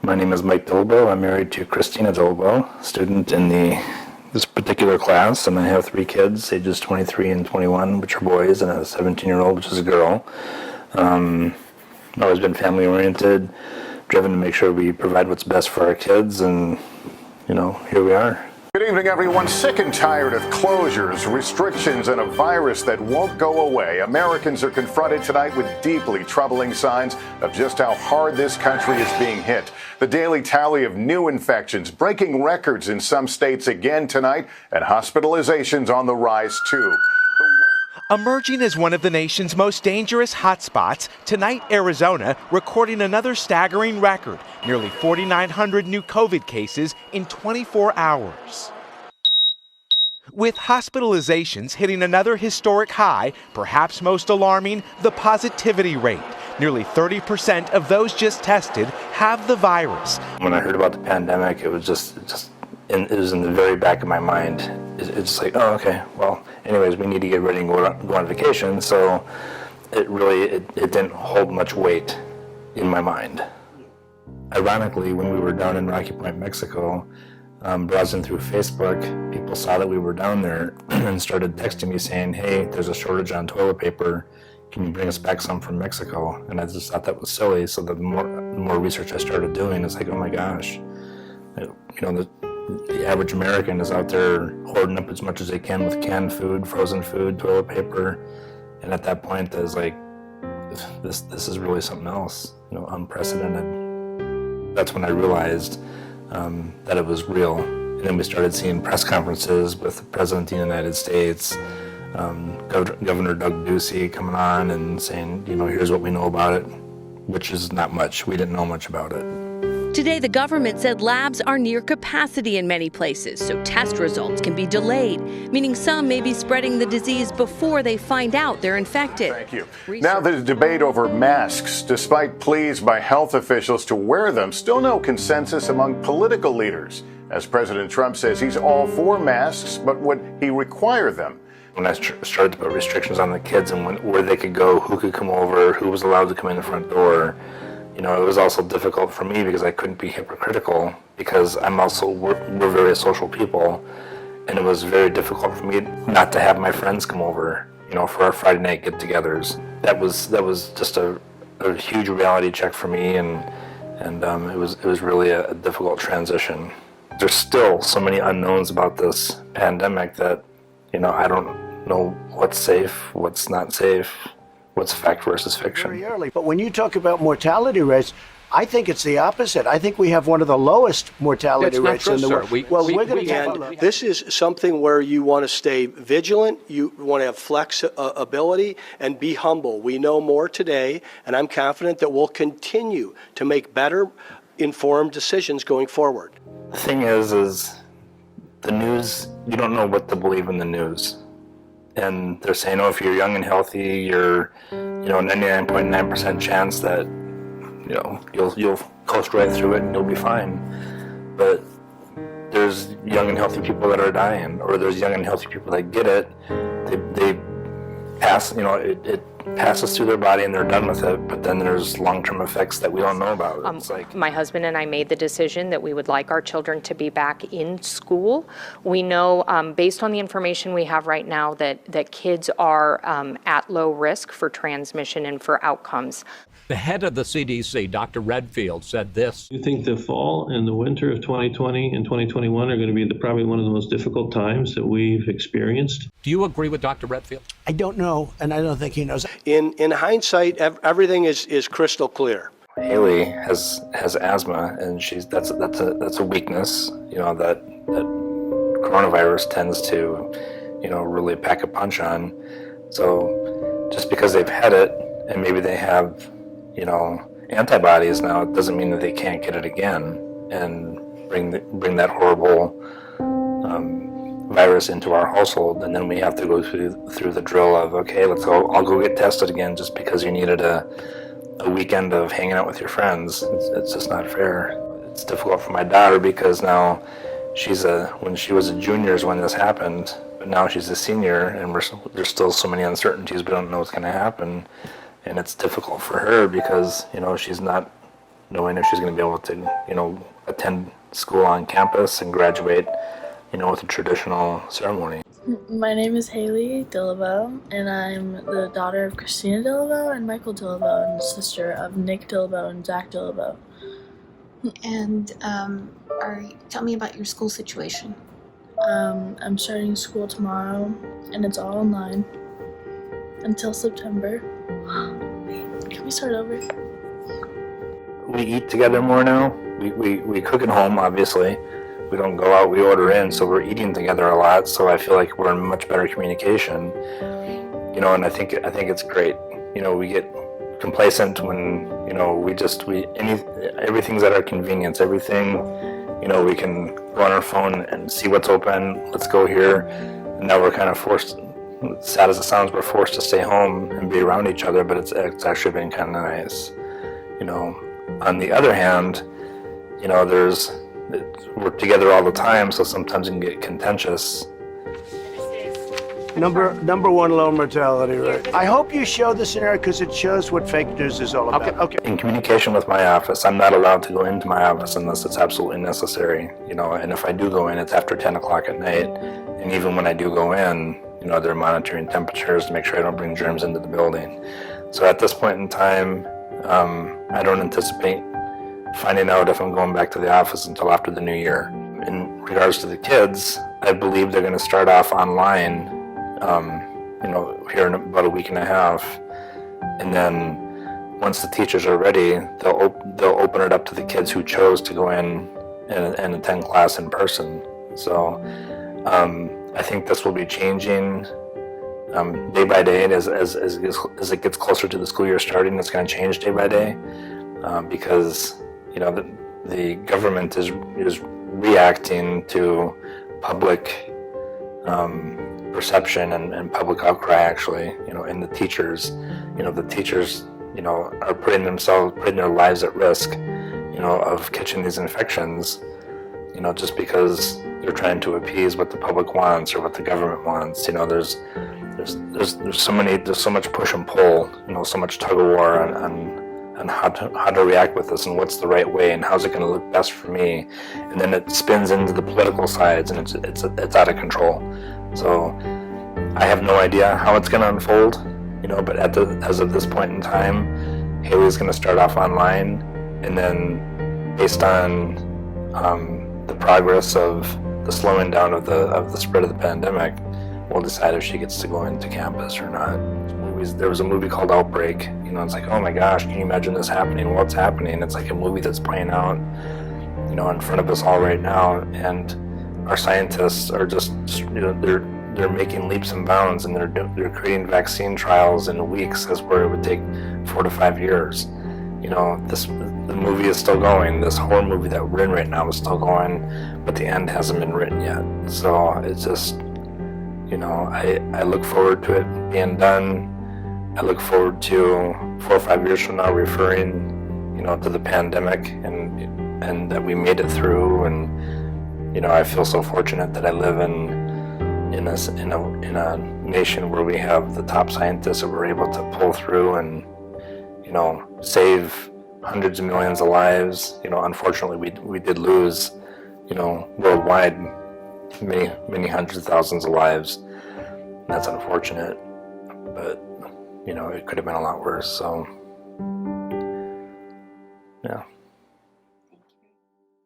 My name is Mike Dillabough. I'm married to Christina Dillabough, student in this particular class, and I have 3 kids, ages 23 and 21, which are boys, and a 17-year-old, which is a girl. I've always been family-oriented, driven to make sure we provide what's best for our kids, and, here we are. Good evening, everyone. Sick and tired of closures, restrictions, and a virus that won't go away, Americans are confronted tonight with deeply troubling signs of just how hard this country is being hit. The daily tally of new infections breaking records in some states again tonight, and hospitalizations on the rise, too. Emerging as one of the nation's most dangerous hotspots, tonight Arizona recording another staggering record, nearly 4,900 new COVID cases in 24 hours. With hospitalizations hitting another historic high, perhaps most alarming, the positivity rate. Nearly 30% of those just tested have the virus. When I heard about the pandemic, it was it was in the very back of my mind. It's just like, oh, okay, well, anyways, we need to get ready and go on vacation. So it didn't hold much weight in my mind. Ironically, when we were down in Rocky Point, Mexico, browsing through Facebook, people saw that we were down there and started texting me saying, hey, there's a shortage on toilet paper. Can you bring us back some from Mexico? And I just thought that was silly. So the more research I started doing, it's like, oh my gosh, the average American is out there hoarding up as much as they can with canned food, frozen food, toilet paper. And at that point, I was like, this is really something else, unprecedented. That's when I realized that it was real. And then we started seeing press conferences with the President of the United States, Governor Doug Ducey coming on and saying, here's what we know about it, which is not much. We didn't know much about it. Today, the government said labs are near capacity in many places, so test results can be delayed, meaning some may be spreading the disease before they find out they're infected. Thank you. Now the debate over masks. Despite pleas by health officials to wear them, still no consensus among political leaders. As President Trump says he's all for masks, but would he require them? When I started to put restrictions on the kids and where they could go, who could come over, who was allowed to come in the front door, it was also difficult for me because I couldn't be hypocritical because we're very social people, and it was very difficult for me not to have my friends come over, for our Friday night get-togethers. That was just a huge reality check for me, and it was really a difficult transition. There's still so many unknowns about this pandemic that, I don't know what's safe, what's not safe, what's fact versus fiction. Very early. But when you talk about mortality rates, I think it's the opposite. I think we have one of the lowest mortality rates in the world. We're going to take a look. This is something where you want to stay vigilant, you want to have flexibility, and be humble. We know more today, and I'm confident that we'll continue to make better informed decisions going forward. The thing is the news, you don't know what to believe in the news. And they're saying, oh, if you're young and healthy, you're, 99.9% chance that, you'll coast right through it and you'll be fine. But there's young and healthy people that are dying, or there's young and healthy people that get it. They pass, it passes through their body and they're done with it, but then there's long-term effects that we don't know about. It's like my husband and I made the decision that we would like our children to be back in school. We know, based on the information we have right now, that kids are at low risk for transmission and for outcomes. The head of the CDC, Dr. Redfield, said this. I think the fall and the winter of 2020 and 2021 are going to be probably one of the most difficult times that we've experienced. Do you agree with Dr. Redfield? I don't know, and I don't think he knows. In hindsight, everything is crystal clear. Haley has asthma, and that's a weakness, that coronavirus tends to, really pack a punch on. So just because they've had it and maybe they have, antibodies now, it doesn't mean that they can't get it again and bring that horrible virus into our household, and then we have to go through the drill of, okay, I'll go get tested again just because you needed a weekend of hanging out with your friends. It's just not fair. It's difficult for my daughter because now when she was a junior is when this happened, but now she's a senior, and there's still so many uncertainties. We don't know what's going to happen, and it's difficult for her because she's not knowing if she's going to be able to, attend school on campus and graduate, with a traditional ceremony. My name is Haley Dillabough, and I'm the daughter of Christina Dillabough and Michael Dillabough, and the sister of Nick Dillabough and Zach Dillabough. And tell me about your school situation. I'm starting school tomorrow, and it's all online until September. Can we start over? We eat together more now. We cook at home, obviously. We don't go out, we order in, so we're eating together a lot, so I feel like we're in much better communication. And I think it's great. We get complacent when, everything's at our convenience. Everything, we can go on our phone and see what's open, let's go here. And now we're kind of forced, sad as it sounds, we're forced to stay home and be around each other, but it's actually been kind of nice. On the other hand, we're together all the time, so sometimes it can get contentious. Number one, low mortality rate. I hope you show the scenario because it shows what fake news is all about. Okay. In communication with my office, I'm not allowed to go into my office unless it's absolutely necessary, and if I do go in, it's after 10 o'clock at night. And even when I do go in, they're monitoring temperatures to make sure I don't bring germs into the building. So at this point in time, I don't anticipate finding out if I'm going back to the office until after the new year. In regards to the kids, I believe they're going to start off online, here in about a week and a half. And then once the teachers are ready, they'll open it up to the kids who chose to go in and attend class in person. So I think this will be changing day by day, and as it gets closer to the school year starting, it's going to change day by day, because the government is reacting to public perception and public outcry, actually, and the teachers, are putting their lives at risk, of catching these infections, just because they're trying to appease what the public wants or what the government wants. There's so much push and pull, so much tug of war on how to react with this and what's the right way and how's it going to look best for me, and then it spins into the political sides and it's out of control. So I have no idea how it's going to unfold, but as of this point in time, Haley's going to start off online, and then based on the progress of the slowing down of the spread of the pandemic, we'll decide if she gets to go into campus or not. There was a movie called Outbreak. It's like, oh my gosh, can you imagine this happening? Well, it's happening. It's like a movie that's playing out, in front of us all right now. And our scientists are just, they're making leaps and bounds, and they're creating vaccine trials in weeks, as where it would take 4 to 5 years. The movie is still going. This horror movie that we're in right now is still going, but the end hasn't been written yet. So it's just, I look forward to it being done. I look forward to 4 or 5 years from now referring, to the pandemic and that we made it through. And, I feel so fortunate that I live in a nation where we have the top scientists that were able to pull through and, save hundreds of millions of lives. Unfortunately, we did lose, worldwide, many hundreds of thousands of lives. That's unfortunate, but it could have been a lot worse. So, yeah.